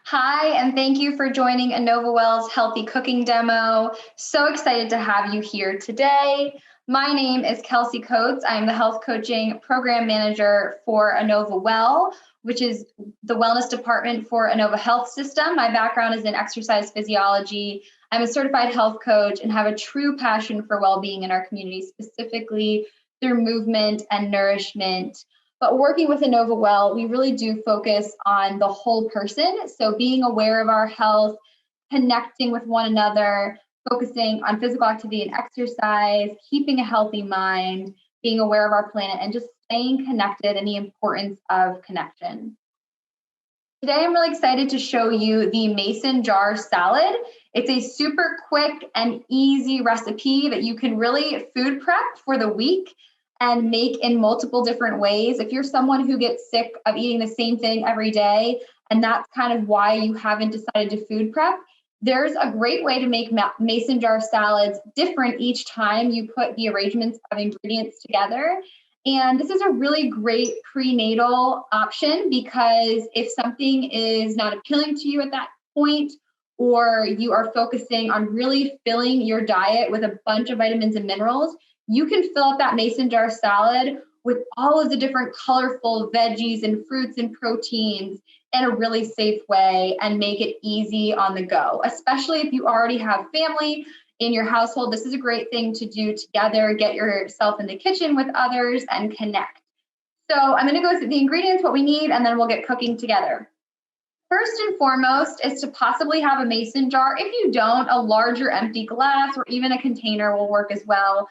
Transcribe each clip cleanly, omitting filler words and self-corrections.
Hi, and thank you for joining Inova Healthy Cooking Demo. So excited to have you here today. My name is Kelsey Coates. I am the Health Coaching Program Manager for Inova Well, which is the wellness department for Inova Health System. My background is in exercise physiology. I'm a certified health coach and have a true passion for well-being in our community, specifically through movement and nourishment. But working with Inova Well, we really do focus on the whole person. So being aware of our health, connecting with one another, focusing on physical activity and exercise, keeping a healthy mind, being aware of our planet, and just staying connected and the importance of connection. Today, I'm really excited to show you the mason jar salad. It's a super quick and easy recipe that you can really food prep for the week and make in multiple different ways. If you're someone who gets sick of eating the same thing every day, and that's kind of why you haven't decided to food prep, there's a great way to make mason jar salads different each time you put the arrangements of ingredients together. And this is a really great prenatal option because if something is not appealing to you at that point, or you are focusing on really filling your diet with a bunch of vitamins and minerals, you can fill up that mason jar salad with all of the different colorful veggies and fruits and proteins in a really safe way and make it easy on the go, especially if you already have family in your household. This is a great thing to do together, get yourself in the kitchen with others and connect. So I'm going to go through the ingredients, what we need, and then we'll get cooking together. First and foremost is to possibly have a mason jar. If you don't, a larger empty glass or even a container will work as well.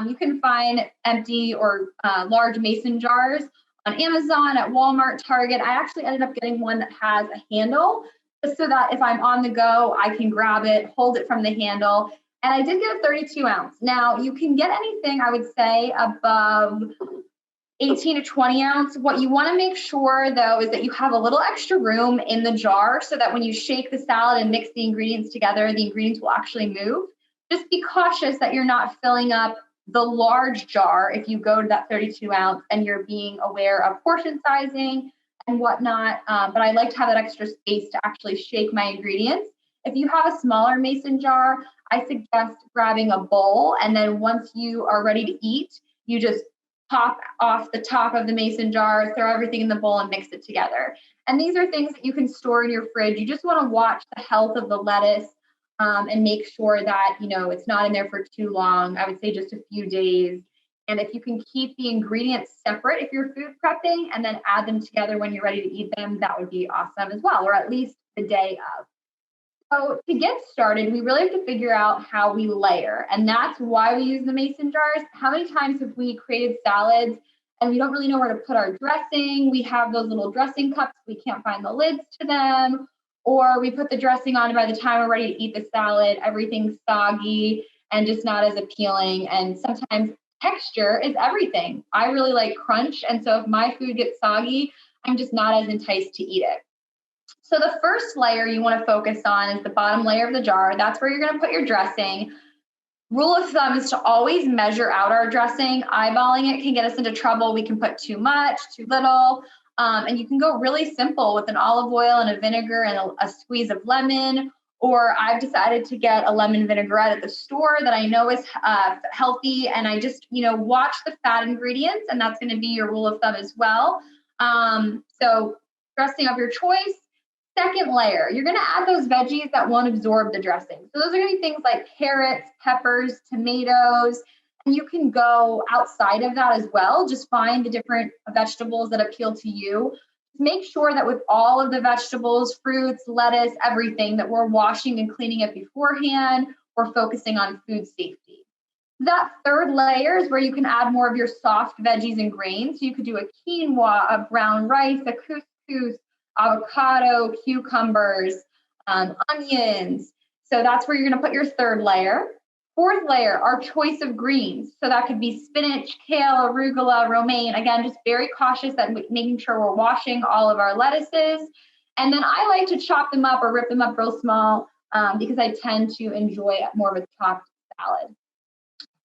You can find empty or large mason jars on Amazon, at Walmart, Target. I actually ended up getting one that has a handle, just so that if I'm on the go, I can grab it, hold it from the handle. And I did get a 32 ounce. Now, you can get anything, I would say, above 18 to 20 ounce. What you want to make sure, though, is that you have a little extra room in the jar so that when you shake the salad and mix the ingredients together, the ingredients will actually move. Just be cautious that you're not filling up the large jar if you go to that 32 ounce and you're being aware of portion sizing and whatnot. But I like to have that extra space to actually shake my ingredients. If you have a smaller mason jar, I suggest grabbing a bowl, and then once you are ready to eat, you just pop off the top of the mason jar, throw everything in the bowl and mix it together. And these are things that you can store in your fridge. You just want to watch the health of the lettuce and make sure that, it's not in there for too long. I would say just a few days. And if you can keep the ingredients separate if you're food prepping and then add them together when you're ready to eat them, that would be awesome as well, or at least the day of. So to get started, we really have to figure out how we layer. And that's why we use the mason jars. How many times have we created salads and we don't really know where to put our dressing? We have those little dressing cups, we can't find the lids to them. Or we put the dressing on, and by the time we're ready to eat the salad, everything's soggy and just not as appealing. And sometimes texture is everything. I really like crunch. And so if my food gets soggy, I'm just not as enticed to eat it. So the first layer you want to focus on is the bottom layer of the jar. That's where you're going to put your dressing. Rule of thumb is to always measure out our dressing. Eyeballing it can get us into trouble. We can put too much, too little. And you can go really simple with an olive oil and a vinegar and a squeeze of lemon. Or I've decided to get a lemon vinaigrette at the store that I know is healthy. And I just, watch the fat ingredients, and that's going to be your rule of thumb as well. So dressing of your choice. Second layer, you're going to add those veggies that won't absorb the dressing. So those are going to be things like carrots, peppers, tomatoes, and you can go outside of that as well. Just find the different vegetables that appeal to you. Make sure that with all of the vegetables, fruits, lettuce, everything, that we're washing and cleaning it beforehand. We're focusing on food safety. That third layer is where you can add more of your soft veggies and grains. So you could do a quinoa, a brown rice, a couscous, avocado, cucumbers, onions. So that's where you're going to put your third layer. Fourth layer, our choice of greens. So that could be spinach, kale, arugula, romaine. Again, just very cautious that making sure we're washing all of our lettuces. And then I like to chop them up or rip them up real small because I tend to enjoy more of a chopped salad.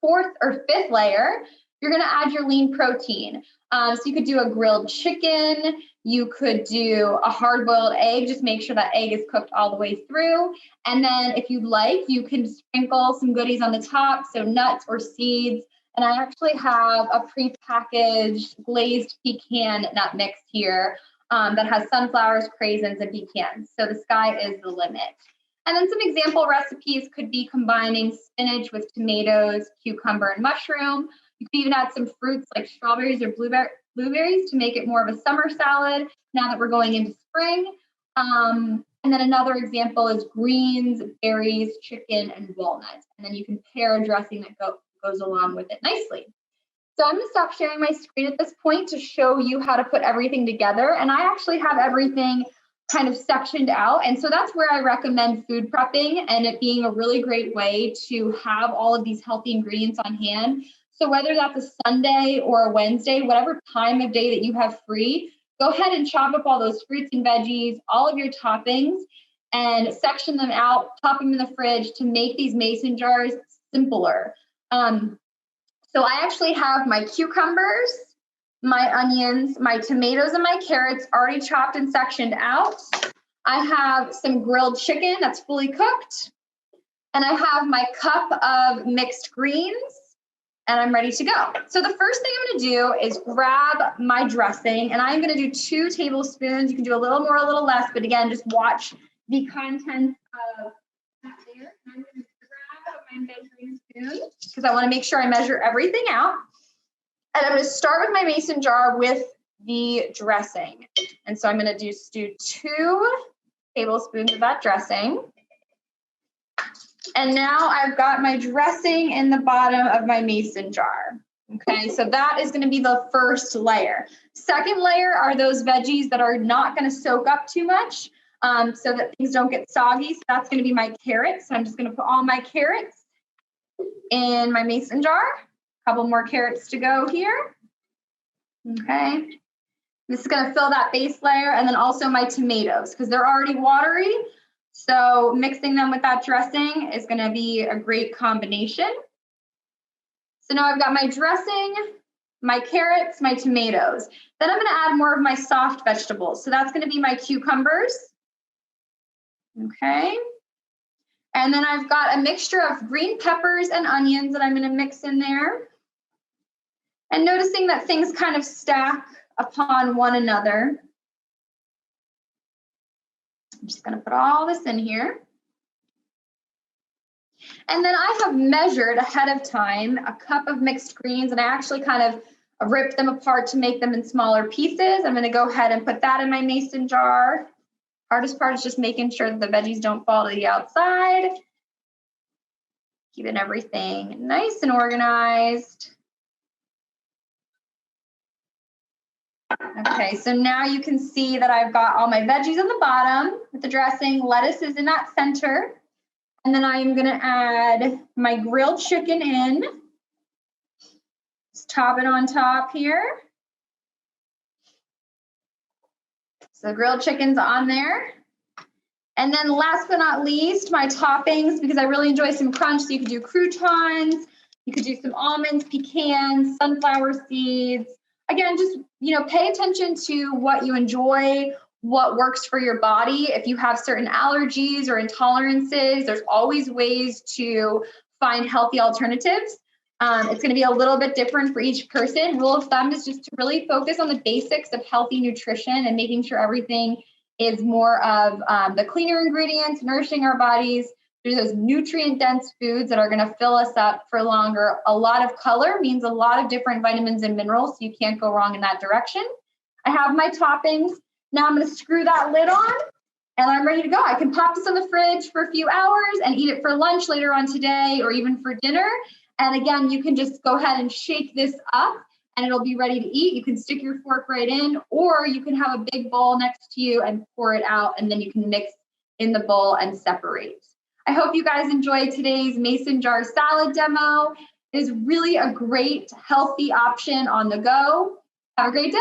Fourth or fifth layer, you're going to add your lean protein. So you could do a grilled chicken, You could do a hard-boiled egg, just make sure that egg is cooked all the way through. And then if you'd like, you can sprinkle some goodies on the top, so nuts or seeds. And I actually have a prepackaged glazed pecan nut mix here that has sunflowers, craisins, and pecans. So the sky is the limit. And then some example recipes could be combining spinach with tomatoes, cucumber, and mushroom. You could even add some fruits like strawberries or blueberries to make it more of a summer salad now that we're going into spring. And then another example is greens, berries, chicken, and walnuts. And then you can pair a dressing that goes along with it nicely. So I'm going to stop sharing my screen at this point to show you how to put everything together. And I actually have everything kind of sectioned out. And so that's where I recommend food prepping and it being a really great way to have all of these healthy ingredients on hand. So whether that's a Sunday or a Wednesday, whatever time of day that you have free, go ahead and chop up all those fruits and veggies, all of your toppings, and section them out, pop them in the fridge to make these mason jars simpler. So I actually have my cucumbers, my onions, my tomatoes, and my carrots already chopped and sectioned out. I have some grilled chicken that's fully cooked. And I have my cup of mixed greens, and I'm ready to go. So the first thing I'm gonna do is grab my dressing, and I'm gonna do 2 tablespoons. You can do a little more, a little less, but again, just watch the contents of that there. And I'm gonna grab my measuring spoon because I wanna make sure I measure everything out. And I'm going to start with my mason jar with the dressing. And so I'm going to do 2 tablespoons of that dressing. And now I've got my dressing in the bottom of my mason jar. Okay, so that is going to be the first layer. Second layer are those veggies that are not going to soak up too much so that things don't get soggy. So that's going to be my carrots. So I'm just going to put all my carrots in my mason jar. Couple more carrots to go here. Okay. This is going to fill that base layer, and then also my tomatoes because they're already watery. So mixing them with that dressing is going to be a great combination. So now I've got my dressing, my carrots, my tomatoes. Then I'm going to add more of my soft vegetables. So that's going to be my cucumbers. Okay. And then I've got a mixture of green peppers and onions that I'm going to mix in there. And noticing that things kind of stack upon one another. I'm just going to put all this in here. And then I have measured ahead of time a cup of mixed greens, and I actually kind of ripped them apart to make them in smaller pieces. I'm going to go ahead and put that in my mason jar. Hardest part is just making sure that the veggies don't fall to the outside. Keeping everything nice and organized. Okay, so now you can see that I've got all my veggies on the bottom with the dressing. Lettuce is in that center. And then I'm going to add my grilled chicken in. Just top it on top here. So the grilled chicken's on there. And then last but not least, my toppings, because I really enjoy some crunch. So you could do croutons, you could do some almonds, pecans, sunflower seeds. Again, just, pay attention to what you enjoy, what works for your body. If you have certain allergies or intolerances, there's always ways to find healthy alternatives. It's going to be a little bit different for each person. Rule of thumb is just to really focus on the basics of healthy nutrition and making sure everything is more of the cleaner ingredients, nourishing our bodies through those nutrient-dense foods that are going to fill us up for longer. A lot of color means a lot of different vitamins and minerals, so you can't go wrong in that direction. I have my toppings. Now I'm going to screw that lid on, and I'm ready to go. I can pop this in the fridge for a few hours and eat it for lunch later on today or even for dinner. And again, you can just go ahead and shake this up, and it'll be ready to eat. You can stick your fork right in, or you can have a big bowl next to you and pour it out, and then you can mix in the bowl and separate. I hope you guys enjoyed today's mason jar salad demo. It is really a great, healthy option on the go. Have a great day.